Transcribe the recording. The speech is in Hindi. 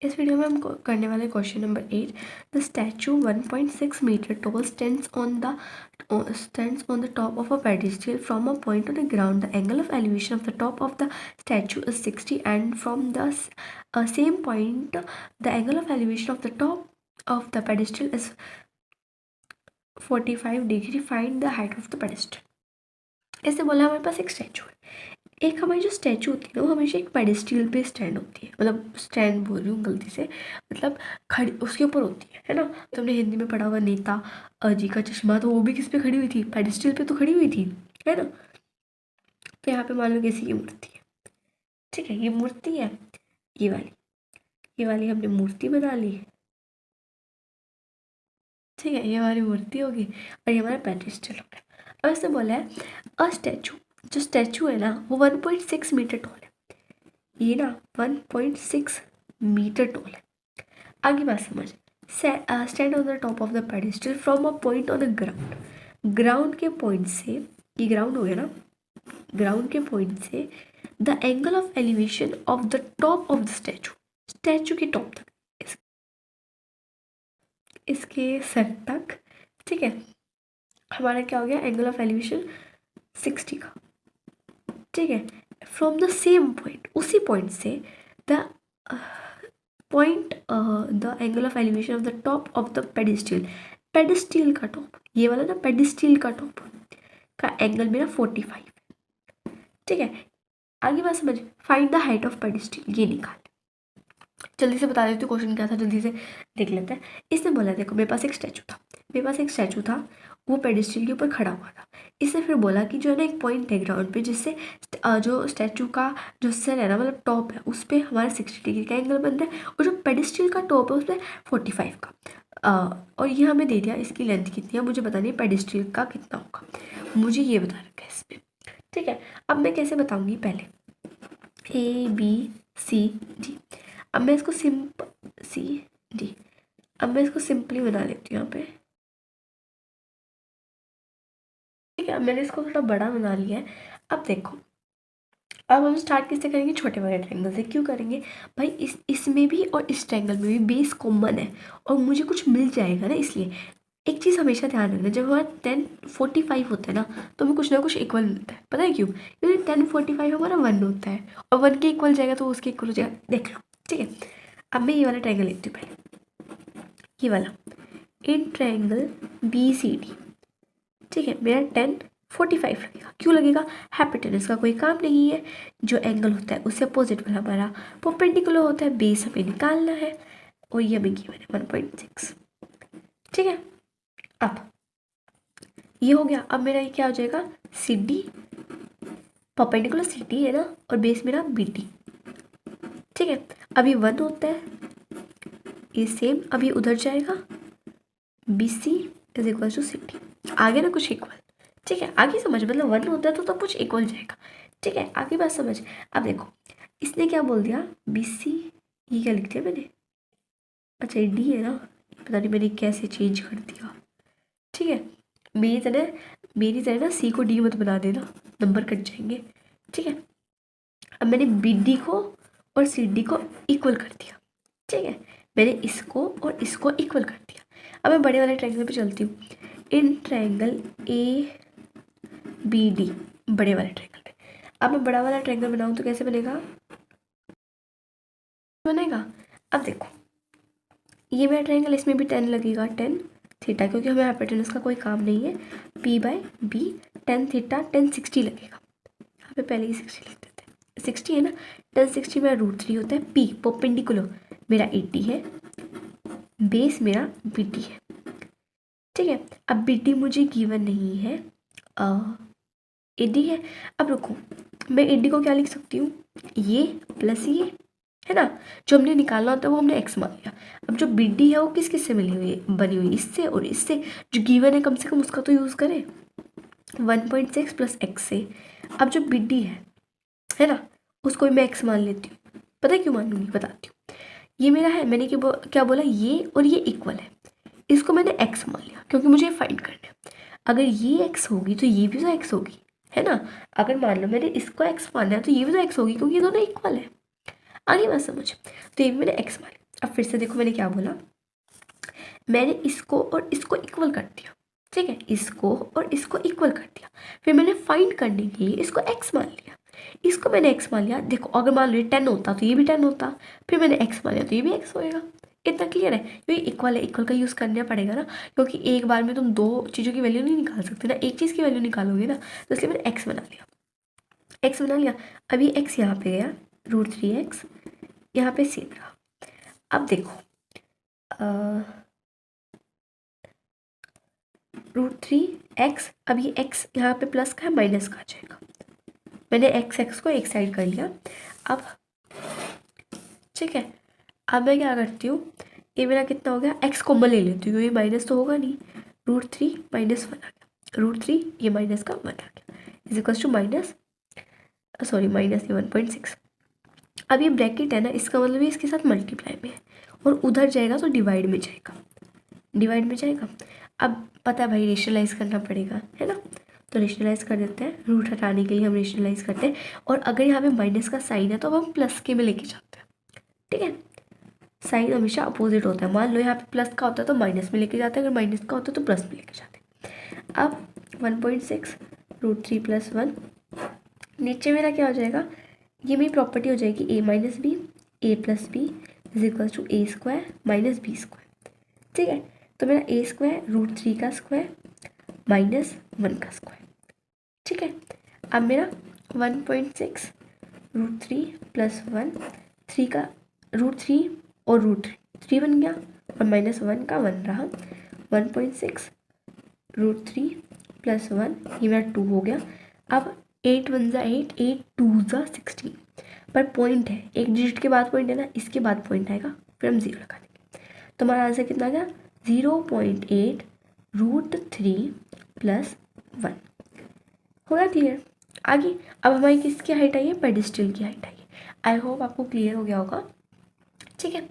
इस वीडियो में हम करने वाले question number 8। The statue 1.6 metre tall stands on the top of a pedestal from a point on the ground. The angle of elevation of the top of the statue is 60, and from the same point the angle of elevation of the top of the pedestal is 45 degree. Find the height of the pedestal. ऐसे बोला हमारे पास एक स्टैचू है। एक हमारी जो स्टैचू होती है ना, वो हमेशा एक पेडिस्टल पे स्टैंड होती है, मतलब स्टैंड बोल रही हूँ गलती से, मतलब खड़ी उसके ऊपर होती है ना। तो हमने हिंदी में पढ़ा हुआ नेता जी का चश्मा, तो वो भी किस पे खड़ी हुई थी? पेडिस्टल पे तो खड़ी हुई थी, है ना। तो यहाँ पे मान लो किसी की मूर्ति है, ठीक है, ये मूर्ति है, ये वाली हमने मूर्ति बना ली, ठीक है, ये हमारी मूर्ति होगी और ये हमारा पेडिस्टल हो गया। अब ऐसे बोला है अ स्टैचू, जो स्टैचू है ना वो 1.6 मीटर टॉल है, ये ना 1.6 मीटर टॉल है। आगे बात समझ। Stand on the top of the pedestal from a point on the ground. Ground के पॉइंट से, ये ग्राउंड हो गया ना, ग्राउंड के पॉइंट से the angle of elevation of the top of the statue, statue के टॉप तक, इसके सर तक, ठीक है, हमारा क्या हो गया? एंगल ऑफ एलिवेशन 60 का, ठीक है। फ्रॉम द सेम पॉइंट, उसी पॉइंट से the point the angle of elevation of the top of the pedestal, pedestal का टॉप, ये वाला ना पेडिस्टल का टॉप का एंगल मेरा 45, ठीक है। आगे बात समझ। Find the height of pedestal, ये निकाल। जल्दी से बता देती हूँ क्वेश्चन क्या था, जल्दी से देख लेते हैं। इसने बोला देखो मेरे पास एक स्टैचू था, वो पेडिस्टल के ऊपर खड़ा हुआ था। इसने फिर बोला कि जो है ना एक पॉइंट है ग्राउंड पे, जिससे जो स्टैचू का जो सर है ना, मतलब टॉप है, उस पर हमारा 60 डिग्री का एंगल बन रहा है, और जो पेडिस्टल का टॉप है उस पर 45 का। और ये हमें दे दिया इसकी लेंथ कितनी है, मुझे बतानी है पेडिस्टल का कितना होगा, मुझे ये बता रखा है इसमें, ठीक है। अब मैं कैसे बताऊँगी? पहले ABCD, अब मैं इसको सिंपली बना लेती हूँ यहाँ पे, ठीक है। अब मैंने इसको थोड़ा बड़ा बना लिया है। अब देखो, अब हम स्टार्ट किससे करेंगे? छोटे वाले ट्रायंगल से। क्यों करेंगे भाई? इसमें भी और इस ट्रायंगल में भी बेस कॉमन है और मुझे कुछ मिल जाएगा ना, इसलिए एक चीज़ हमेशा ध्यान रखना, जब हमारा 1045 होता है ना, तो हमें कुछ ना कुछ इक्वल मिलता है। पता है क्यों? क्योंकि 1045 हमारा 1 होता है, और 1 के इक्वल जाएगा तो उसके इक्वल हो जाएगा। देख लो, ठीक है। अब मैं ये वाला ट्रायंगल लेती हूँ पहले, ये वाला इन ट्रायंगल BCD, ठीक है। मेरा 1045 लगेगा। क्यों लगेगा? हाइपोटेनस का कोई काम नहीं है, जो एंगल होता है उससे अपोजिट वाला हमारा परपेंडिकुलर होता है, बेस हमें निकालना है, और ये हमें गिवन है 1.6, ठीक है। अब ये हो गया। अब मेरा ये क्या हो जाएगा? CD, परपेंडिकुलर CD है ना, और बेस मेरा BD, ठीक है। अब ये 1 होता है, ये सेम, अब ये उधर जाएगा, BC is equal to CD, आगे ना कुछ इक्वल, ठीक है। आगे समझ, मतलब 1 होता है तो तब कुछ इक्वल जाएगा, ठीक है। आगे बात समझ। अब देखो इसने क्या बोल दिया? BC, ये क्या लिख दिया मैंने? अच्छा ये D है ना, पता नहीं मैंने कैसे चेंज कर दिया, ठीक है। मेरी तरह ना C को D मत बना देना, नंबर कट जाएंगे, ठीक है। अब मैंने BD को और CD को इक्वल कर दिया, ठीक है। मैंने इसको और इसको इक्वल कर दिया। अब मैं बड़े वाले ट्रायंगल पे चलती हूँ, इन ट्रायंगल ABD, बड़े वाले ट्रायंगल पे। अब मैं बड़ा वाला ट्रायंगल बनाऊँ तो कैसे बनेगा? अब देखो ये मेरा ट्रायंगल, इसमें भी 10 लगेगा, 10 थीटा, क्योंकि हमें हाइपोटेनस का कोई काम नहीं है। P/B 10 थीटा 10 60 लगेगा। यहाँ पे पहले ही 60 लिख देते हैं, 60 है ना, 10 60 मेरा √3 होता है। P परपेंडिकुलर मेरा 80 है, बेस मेरा BD है, ठीक है। अब BD मुझे गिवन नहीं है, AD है। अब रुको, मैं AD को क्या लिख सकती हूँ? ये प्लस ये, है ना, जो हमने निकालना होता है वो हमने x मान लिया। अब जो BD है वो किस किस से मिली हुई है? बनी हुई इससे और इससे, जो गिवन है कम से कम उसका तो यूज़ करें, 1.6 प्लस x से। अब जो BD है ना, उसको भी मैं x मान लेती हूँ। पता है क्यों मान लूँगी? बताती हूँ। ये मेरा है, मैंने क्या बोला, ये और ये इक्वल है, इसको मैंने x मान लिया क्योंकि मुझे फाइंड करना है। अगर ये x होगी तो ये भी तो x होगी, है ना। अगर मान लो मैंने इसको x माना है तो ये भी तो x होगी, क्योंकि ये दोनों इक्वल है। आगे बात समझ। तो ये भी मैंने x मान लिया। अब फिर से देखो मैंने क्या बोला, मैंने इसको और इसको इक्वल कर दिया, ठीक है, इसको और इसको इक्वल कर दिया। फिर मैंने फाइंड करने के लिए इसको x मान लिया, इसको मैंने x मान लिया। देखो अगर मान लो ये 10 होता तो ये भी 10 होता, फिर मैंने x मान लिया तो ये भी x होएगा। इतना क्लियर है, क्योंकि इक्वल है, इक्वल का यूज़ करना पड़ेगा ना, क्योंकि एक बार में तुम दो चीज़ों की वैल्यू नहीं निकाल सकते ना, एक चीज़ की वैल्यू निकालोगे ना, तो इसलिए मैंने x बना लिया, x बना लिया। अभी x यहाँ पे गया, √3x यहाँ पे सेम रहा। अब देखो √3x, अब ये x यहाँ पे प्लस का है, माइनस का आ जाएगा। मैंने x को एक साइड कर लिया। अब ठीक है, अब मैं क्या करती हूँ, ये मेरा कितना हो गया, x कॉमन ले लेती हूँ, ये माइनस तो होगा नहीं, √3 माइनस 1 आ गया, √3 ये माइनस का 1 आ गया, is equal to minus minus ये 1.6। अब ये ब्रैकेट है ना, इसका मतलब ये इसके साथ मल्टीप्लाई में है, और उधर जाएगा तो डिवाइड में जाएगा, डिवाइड में जाएगा। अब पता है भाई रेशनलाइज करना पड़ेगा, है ना, तो रेशनलाइज कर देते हैं, रूट हटाने के लिए हम रेशनलाइज करते हैं। और अगर यहाँ पे माइनस का साइन है तो अब हम प्लस के में लेके जाते हैं, ठीक है, साइन हमेशा अपोजिट होता है। मान लो यहाँ पे प्लस का होता है तो माइनस में लेके जाते हैं, अगर माइनस का होता है तो प्लस में लेके जाते हैं। अब 1.6 √3 + 1, नीचे मेरा क्या हो जाएगा, ये मेरी प्रॉपर्टी हो जाएगी a - b, a + b is equal to a² - b², ठीक है। तो मेरा a² √3 का स्क्वायर माइनस 1 का स्क्वायर, ठीक है। अब मेरा 1.6 √3 + 1, 3 का √3 और √3, 3 बन गया, और माइनस 1 का 1 रहा। 1.6 √3 + 1, ये मेरा 2 हो गया। अब 8 × 1 = 8, 8 × 2 = 16, पर पॉइंट है, एक डिजिट के बाद पॉइंट है ना, इसके बाद पॉइंट आएगा, फिर हम 0 लगा देंगे। तो हमारा आंसर कितना आ गया, 0.8 √3 + 1। हो गया क्लियर। आगे अब हमारी किसकी हाइट आई है, पेडिस्टल की हाइट आई है। आई होप आपको क्लियर हो गया होगा, ठीक है।